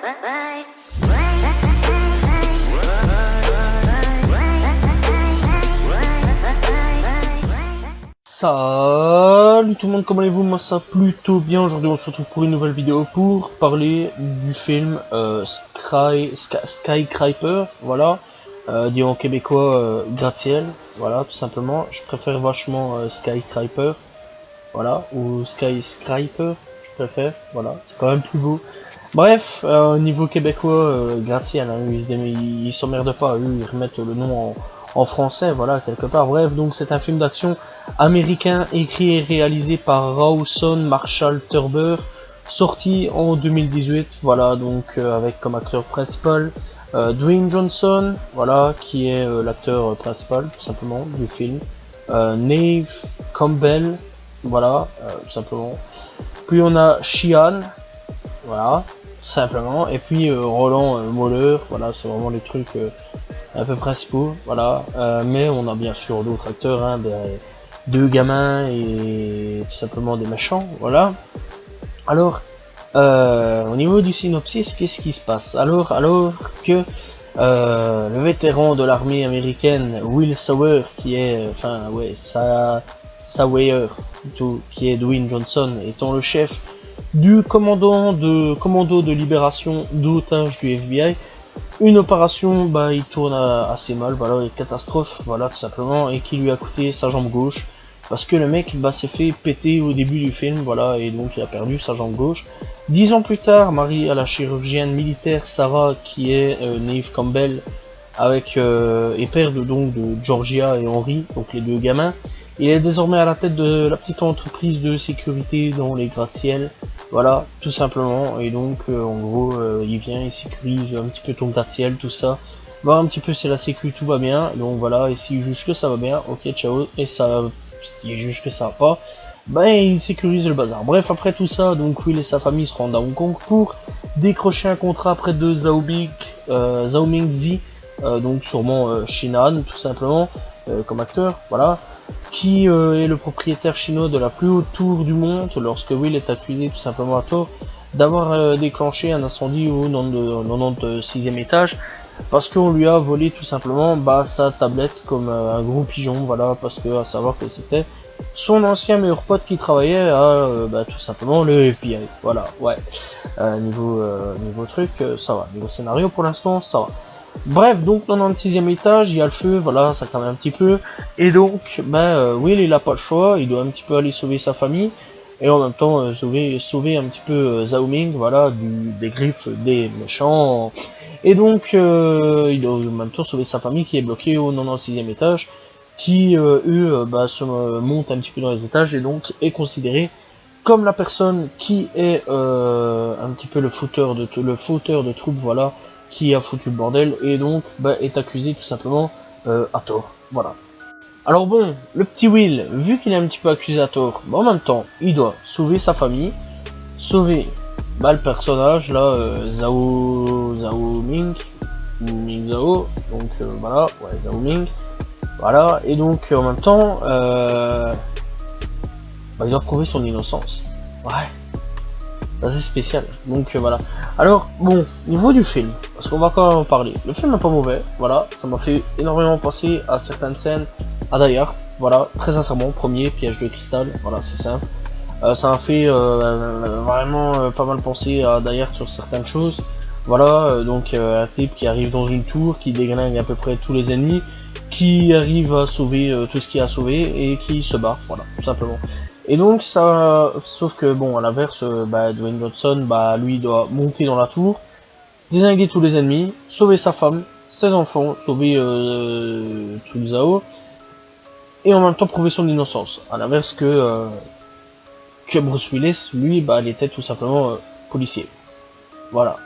Salut tout le monde, comment allez-vous? Moi ça va plutôt bien. Aujourd'hui on se retrouve pour une nouvelle vidéo pour parler du film Skycraper, voilà, dit en québécois gratte-ciel, voilà, tout simplement. Je préfère vachement Skycraper, voilà, ou Skyscraper, je préfère, voilà, c'est quand même plus beau. Bref, au niveau québécois, gratte-ciel, hein, ils s'emmerdent pas, eux ils remettent le nom en français, voilà, quelque part. Bref, donc c'est un film d'action américain écrit et réalisé par Rawson Marshall Turber, sorti en 2018, voilà, donc avec comme acteur principal Dwayne Johnson, voilà, qui est l'acteur principal, tout simplement, du film. Neve Campbell, voilà, tout simplement. Puis on a Sheehan, voilà, simplement. Et puis Roland Moller, voilà, c'est vraiment les trucs un peu principaux, voilà. Mais on a bien sûr d'autres acteurs, hein, deux gamins et tout simplement des méchants, voilà. Alors, au niveau du synopsis, qu'est-ce qui se passe? Alors que le vétéran de l'armée américaine, Will Sawyer, qui est, enfin, ouais, Sawyer, plutôt, qui est Dwayne Johnson, étant le chef du commando de libération d'otages du FBI, une opération, bah, il tourne assez mal, voilà, une catastrophe, voilà, tout simplement, et qui lui a coûté sa jambe gauche, parce que le mec, bah, s'est fait péter au début du film, voilà, et donc il a perdu sa jambe gauche. 10 ans plus tard, marié à la chirurgienne militaire Sarah, qui est Neve Campbell, avec et père donc de Georgia et Henry, donc les deux gamins. Il est désormais à la tête de la petite entreprise de sécurité dans les gratte-ciel, voilà, tout simplement. Et donc, en gros, il vient, il sécurise un petit peu ton gratte-ciel, tout ça, voir un petit peu si la sécu tout va bien. Donc voilà, et s'il juge que ça va bien, ok, ciao. Et ça, s'il juge que ça va pas, ben il sécurise le bazar. Bref, après tout ça, donc Will et sa famille se rendent à Hong Kong pour décrocher un contrat près de Zhao Mingzi, donc sûrement Shinan, tout simplement, comme acteur, voilà, qui est le propriétaire chinois de la plus haute tour du monde, lorsque Will est accusé tout simplement à tort d'avoir déclenché un incendie au 96e étage, parce qu'on lui a volé tout simplement sa tablette comme un gros pigeon, voilà, parce que à savoir que c'était son ancien meilleur pote qui travaillait à tout simplement le FBI, voilà, ouais. Niveau truc, ça va, niveau scénario pour l'instant, ça va. Bref, donc 96e étage, il y a le feu, voilà, ça calme un petit peu, et donc, Will il a pas le choix, il doit un petit peu aller sauver sa famille, et en même temps sauver un petit peu Zhao Ming, voilà, des griffes des méchants, et donc il doit en même temps sauver sa famille qui est bloquée au 96e étage, qui se monte un petit peu dans les étages, et donc est considéré comme la personne qui est un petit peu le fauteur de troubles, voilà, qui a foutu le bordel, et donc est accusé tout simplement à tort, voilà. Alors bon, le petit Will, vu qu'il est un petit peu accusé à tort, en même temps, il doit sauver sa famille, sauver le personnage, là, Zhao Ming, Ming Zhao, donc voilà, ouais, Zhao Ming, voilà, et donc en même temps, il doit prouver son innocence, ouais. C'est assez spécial, donc voilà. Alors, bon, niveau du film, parce qu'on va quand même en parler. Le film n'est pas mauvais, voilà, ça m'a fait énormément penser à certaines scènes à Die Hard, voilà, très sincèrement, premier, piège de cristal, voilà, c'est simple. Ça m'a fait vraiment pas mal penser à Die Hard sur certaines choses, voilà, donc un type qui arrive dans une tour, qui déglingue à peu près tous les ennemis, qui arrive à sauver tout ce qu'il a sauvé, et qui se barre, voilà, tout simplement. Et donc ça, sauf que bon, à l'inverse, Dwayne Johnson, lui doit monter dans la tour, désinguer tous les ennemis, sauver sa femme, ses enfants, sauver tout Zhao, et en même temps prouver son innocence. À l'inverse que Bruce Willis, lui, il était tout simplement policier. Voilà,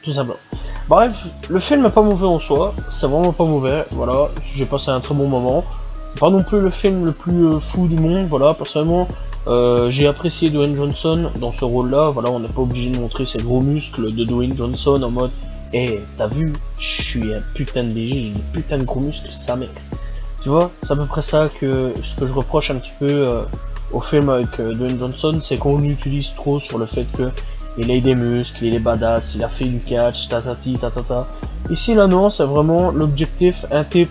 tout simplement. Bref, le film n'est pas mauvais en soi, c'est vraiment pas mauvais, voilà, j'ai passé un très bon moment. C'est pas non plus le film le plus fou du monde, voilà, personnellement, j'ai apprécié Dwayne Johnson dans ce rôle-là, voilà, on n'est pas obligé de montrer ses gros muscles de Dwayne Johnson en mode « Eh, t'as vu, je suis un putain de BG, j'ai des putains de gros muscles, ça mec ». Tu vois, c'est à peu près ça ce que je reproche un petit peu au film avec Dwayne Johnson, c'est qu'on l'utilise trop sur le fait que il a des muscles, il est badass, il a fait du catch, tatati, tatata. Ici, là, non, c'est vraiment l'objectif, un type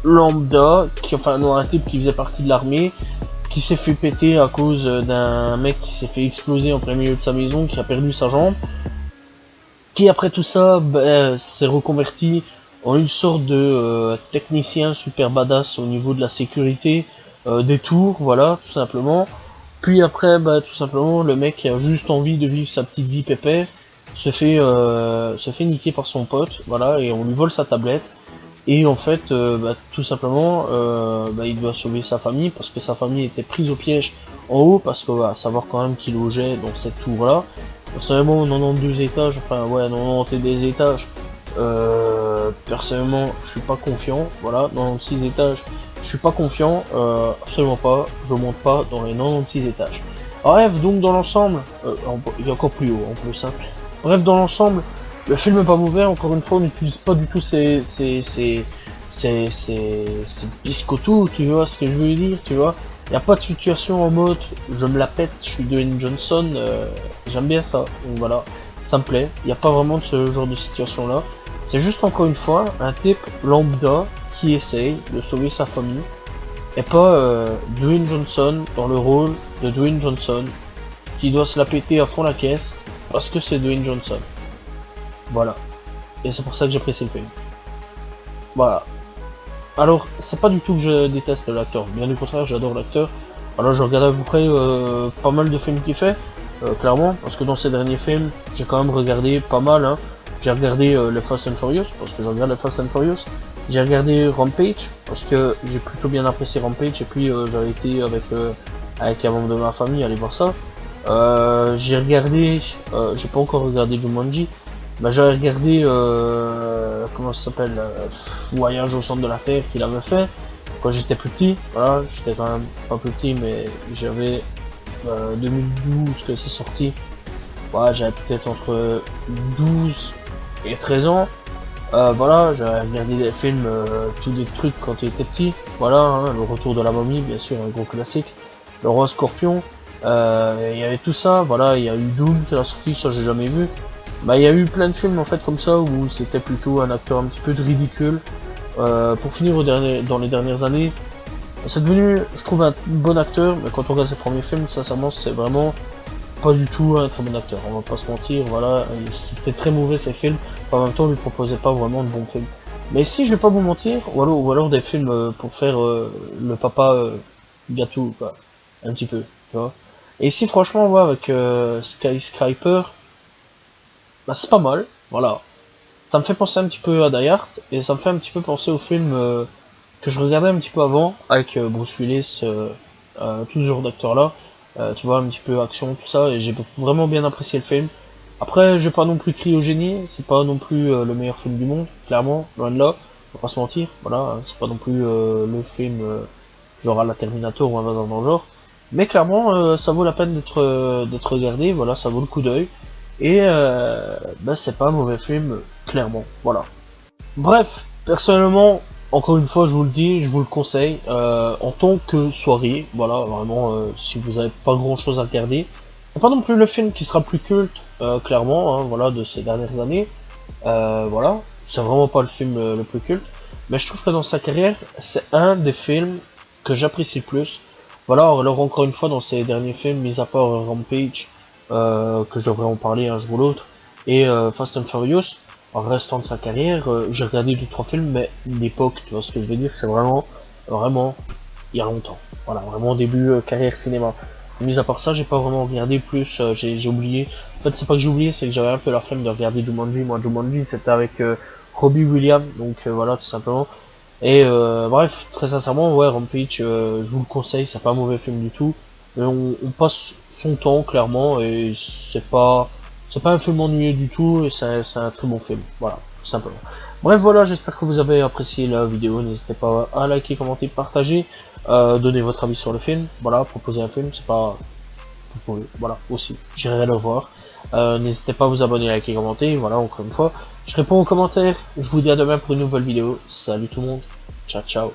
lambda, enfin non, un type qui faisait partie de l'armée, qui s'est fait péter à cause d'un mec qui s'est fait exploser en plein milieu de sa maison, qui a perdu sa jambe, qui après tout ça s'est reconverti en une sorte de technicien super badass au niveau de la sécurité des tours, voilà, tout simplement. Puis après, tout simplement, le mec qui a juste envie de vivre sa petite vie pépère se fait niquer par son pote, voilà, et on lui vole sa tablette. Et en fait, tout simplement, il doit sauver sa famille parce que sa famille était prise au piège en haut, parce que savoir quand même qu'il logeait dans cette tour-là. Personnellement, 92 étages, enfin ouais, 90 des étages. Personnellement, je suis pas confiant. Voilà, 96 étages, je suis pas confiant. Absolument pas. Je monte pas dans les 96 étages. Bref, donc dans l'ensemble, il y a encore plus haut en plus. Hein. Bref, dans l'ensemble. Le film est pas mauvais, encore une fois, on n'utilise pas du tout ces biscottos, tu vois ce que je veux dire, tu vois. Il n'y a pas de situation en mode, je me la pète, je suis Dwayne Johnson, j'aime bien ça, donc voilà, ça me plaît. Il n'y a pas vraiment de ce genre de situation là. C'est juste encore une fois, un type lambda qui essaye de sauver sa famille, et pas Dwayne Johnson dans le rôle de Dwayne Johnson, qui doit se la péter à fond la caisse, parce que c'est Dwayne Johnson. Voilà. Et c'est pour ça que j'apprécie le film. Voilà. Alors, c'est pas du tout que je déteste l'acteur. Bien du contraire, j'adore l'acteur. Alors, je regarde à peu près pas mal de films qu'il fait. Clairement. Parce que dans ces derniers films, j'ai quand même regardé pas mal. Hein. J'ai regardé les Fast and Furious. Parce que je regarde les Fast and Furious. J'ai regardé Rampage. Parce que j'ai plutôt bien apprécié Rampage. Et puis, j'avais été avec un membre de ma famille aller voir ça. J'ai regardé... j'ai pas encore regardé Jumanji. J'avais regardé comment ça s'appelle Voyage au centre de la Terre qu'il avait fait quand j'étais plus petit. Voilà, j'étais quand même pas plus petit, mais j'avais 2012 que c'est sorti. Voilà, j'avais peut-être entre 12 et 13 ans. Voilà, j'avais regardé des films, tous des trucs quand j'étais petit. Voilà, hein, le retour de la momie, bien sûr, un gros classique. Le roi Scorpion. Il y avait tout ça. Voilà, il y a eu Doom qui a sorti, ça j'ai jamais vu. Il y a eu plein de films en fait comme ça où c'était plutôt un acteur un petit peu de ridicule. Pour finir dans les dernières années, c'est devenu, je trouve, un bon acteur, mais quand on regarde ses premiers films, sincèrement, c'est vraiment pas du tout un très bon acteur. On va pas se mentir, voilà, c'était très mauvais ces films. En même temps, on lui proposait pas vraiment de bons films. Mais si je vais pas vous mentir, ou alors des films pour faire le papa gâteau, quoi, un petit peu, tu vois. Et ici, franchement, on voit avec Skyscraper. C'est pas mal, voilà. Ça me fait penser un petit peu à Die Hard, et ça me fait un petit peu penser au film que je regardais un petit peu avant, avec Bruce Willis, tout ce genre d'acteurs là. Tu vois, un petit peu action, tout ça, et j'ai vraiment bien apprécié le film. Après, je vais pas non plus crier au génie, c'est pas non plus le meilleur film du monde, clairement, loin de là, faut pas se mentir, voilà, c'est pas non plus le film genre à la Terminator ou un bazar dans le genre. Mais clairement, ça vaut la peine d'être regardé, voilà, ça vaut le coup d'œil. Et c'est pas un mauvais film, clairement, voilà. Bref, personnellement, encore une fois, je vous le dis, je vous le conseille, en tant que soirée, voilà, vraiment, si vous avez pas grand chose à regarder. C'est pas non plus le film qui sera plus culte, clairement, hein, voilà, de ces dernières années. Voilà, c'est vraiment pas le film le plus culte. Mais je trouve que dans sa carrière, c'est un des films que j'apprécie le plus. Voilà, alors encore une fois, dans ces derniers films, mis à part Rampage, que je devrais en parler un jour ou l'autre, et Fast and Furious, en restant de sa carrière, j'ai regardé 2-3 films, mais l'époque, tu vois ce que je veux dire, c'est vraiment, il y a longtemps. Voilà, vraiment début carrière cinéma. Mis à part ça, j'ai pas vraiment regardé plus, j'ai oublié. En fait, c'est pas que j'ai oublié, c'est que j'avais un peu la flemme de regarder Jumanji. Moi, Jumanji, c'était avec Robbie Williams, donc voilà, tout simplement. Et bref, très sincèrement, ouais, Rampage, je vous le conseille, c'est pas un mauvais film du tout. Mais on passe son temps, clairement, et c'est pas un film ennuyeux du tout, et c'est un très bon film, voilà, tout simplement. Bref, voilà, j'espère que vous avez apprécié la vidéo, n'hésitez pas à liker, commenter, partager, donner votre avis sur le film, voilà, proposer un film, c'est pas... Vous pouvez, voilà, aussi, j'irai le voir. N'hésitez pas à vous abonner, liker, commenter, voilà, encore une fois. Je réponds aux commentaires, je vous dis à demain pour une nouvelle vidéo, salut tout le monde, ciao ciao.